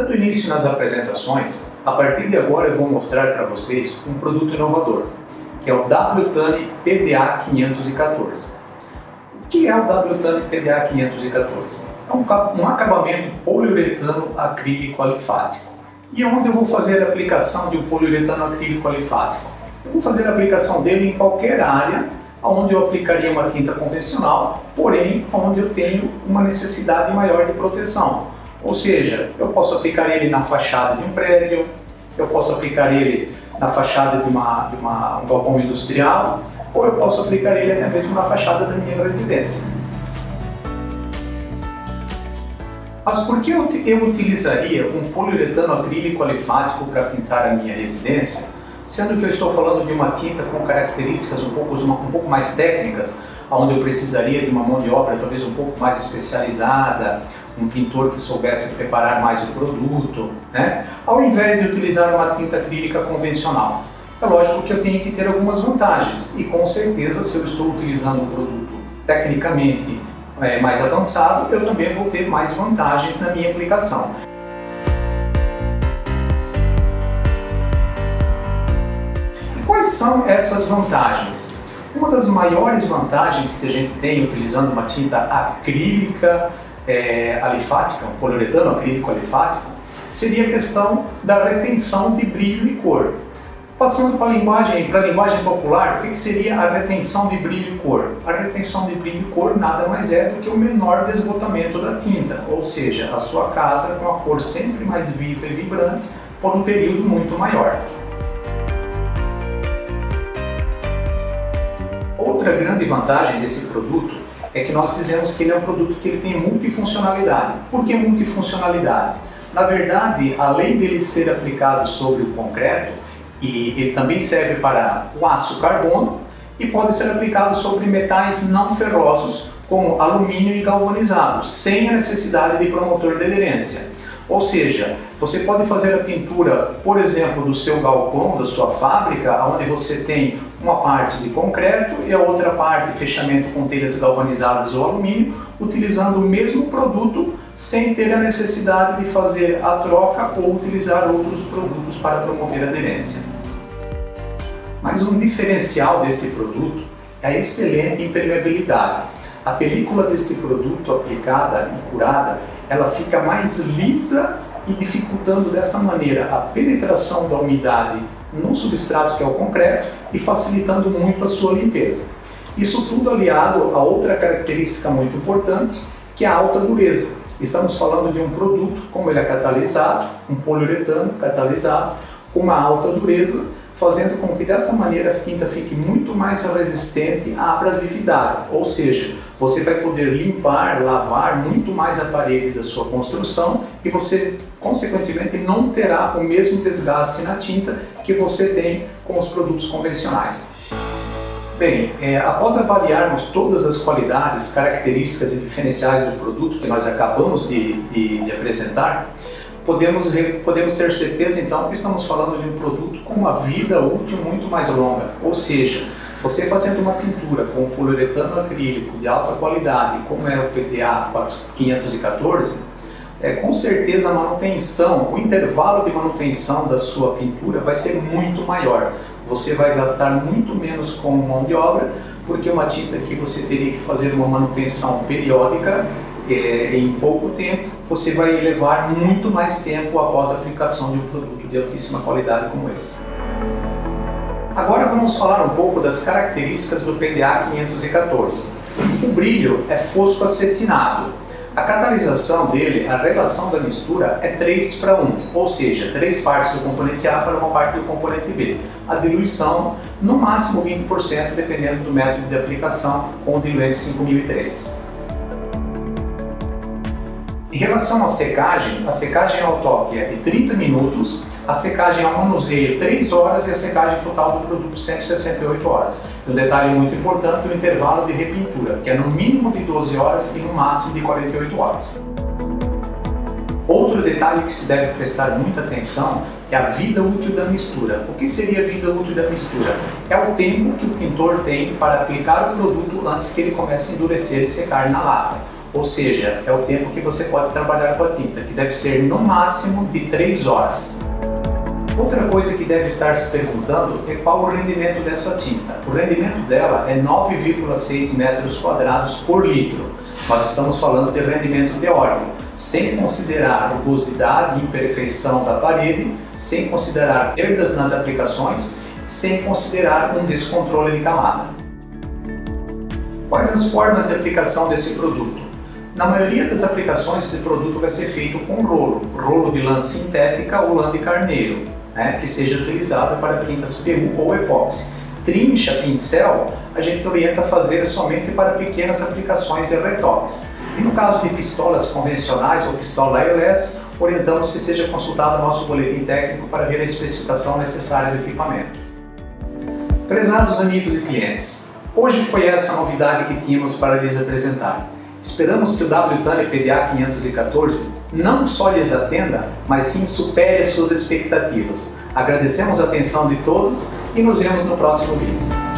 Dando início nas apresentações, a partir de agora eu vou mostrar para vocês um produto inovador, que é o WTANI PDA 514. O que é o WTANI PDA 514? É um acabamento poliuretano acrílico alifático. E onde eu vou fazer a aplicação de um poliuretano acrílico alifático? Eu vou fazer a aplicação dele em qualquer área onde eu aplicaria uma tinta convencional, porém onde eu tenho uma necessidade maior de proteção. Ou seja, eu posso aplicar ele na fachada de um prédio, eu posso aplicar ele na fachada de um galpão industrial, ou eu posso aplicar ele até mesmo na fachada da minha residência. Mas por que eu utilizaria um poliuretano acrílico alifático para pintar a minha residência, sendo que eu estou falando de uma tinta com características um pouco mais técnicas, onde eu precisaria de uma mão de obra talvez um pouco mais especializada, um pintor que soubesse preparar mais o produto, né? Ao invés de utilizar uma tinta acrílica convencional. É lógico que eu tenho que ter algumas vantagens e com certeza se eu estou utilizando um produto tecnicamente mais avançado, eu também vou ter mais vantagens na minha aplicação. E quais são essas vantagens? Uma das maiores vantagens que a gente tem utilizando uma tinta acrílica alifática, um poliuretano acrílico alifático, seria a questão da retenção de brilho e cor. Passando para a linguagem popular, o que seria a retenção de brilho e cor? A retenção de brilho e cor nada mais é do que o menor desbotamento da tinta, ou seja, a sua casa com a cor sempre mais viva e vibrante por um período muito maior. Outra grande vantagem desse produto é que nós dizemos que ele é um produto que ele tem multifuncionalidade. Por que multifuncionalidade? Na verdade, além dele ser aplicado sobre o concreto, e ele também serve para o aço carbono e pode ser aplicado sobre metais não ferrosos, como alumínio e galvanizado, sem a necessidade de promotor de aderência. Ou seja, você pode fazer a pintura, por exemplo, do seu galpão, da sua fábrica, onde você tem uma parte de concreto e a outra parte fechamento com telhas galvanizadas ou alumínio, utilizando o mesmo produto sem ter a necessidade de fazer a troca ou utilizar outros produtos para promover a aderência. Mas um diferencial deste produto é a excelente impermeabilidade. A película deste produto aplicada e curada, ela fica mais lisa e dificultando desta maneira a penetração da umidade no substrato que é o concreto e facilitando muito a sua limpeza. Isso tudo aliado a outra característica muito importante, que é a alta dureza. Estamos falando de um produto, como ele é catalisado, um poliuretano catalisado, com uma alta dureza, fazendo com que dessa maneira a tinta fique muito mais resistente à abrasividade, ou seja, você vai poder limpar, lavar muito mais a parede da sua construção e você, consequentemente, não terá o mesmo desgaste na tinta que você tem com os produtos convencionais. Bem, após avaliarmos todas as qualidades, características e diferenciais do produto que nós acabamos de apresentar, podemos ter certeza então que estamos falando de um produto com uma vida útil muito mais longa, ou seja, você fazendo uma pintura com poliuretano acrílico de alta qualidade, como é o PDA 514, com certeza a manutenção, o intervalo de manutenção da sua pintura vai ser muito maior. Você vai gastar muito menos com mão de obra, porque uma tinta que você teria que fazer uma manutenção periódica, em pouco tempo, você vai levar muito mais tempo após a aplicação de um produto de altíssima qualidade como esse. Agora vamos falar um pouco das características do PDA 514. O brilho é fosco acetinado. A catalisação dele, a relação da mistura é 3:1, ou seja, 3 partes do componente A para uma parte do componente B. A diluição, no máximo 20%, dependendo do método de aplicação, com o diluente 5003. Em relação à secagem, a secagem ao toque é de 30 minutos, a secagem ao manuseio 3 horas e a secagem total do produto 168 horas. Um detalhe muito importante é o intervalo de repintura, que é no mínimo de 12 horas e no máximo de 48 horas. Outro detalhe que se deve prestar muita atenção é a vida útil da mistura. O que seria a vida útil da mistura? É o tempo que o pintor tem para aplicar o produto antes que ele comece a endurecer e secar na lata. ou seja, é o tempo que você pode trabalhar com a tinta, que deve ser no máximo de 3 horas. Outra coisa que deve estar se perguntando é qual o rendimento dessa tinta. O rendimento dela é 9,6 metros quadrados por litro. Nós estamos falando de rendimento teórico, sem considerar rugosidade e imperfeição da parede, sem considerar perdas nas aplicações, sem considerar um descontrole de camada. Quais as formas de aplicação desse produto? Na maioria das aplicações, esse produto vai ser feito com rolo de lã sintética ou lã de carneiro, que seja utilizada para tintas PU ou epóxi. Trincha, pincel, a gente orienta a fazer somente para pequenas aplicações e retoques. E no caso de pistolas convencionais ou pistola airless, orientamos que seja consultado o nosso boletim técnico para ver a especificação necessária do equipamento. Prezados amigos e clientes, hoje foi essa a novidade que tínhamos para lhes apresentar. Esperamos que o WTANI PDA 514 não só lhes atenda, mas sim supere as suas expectativas. Agradecemos a atenção de todos e nos vemos no próximo vídeo.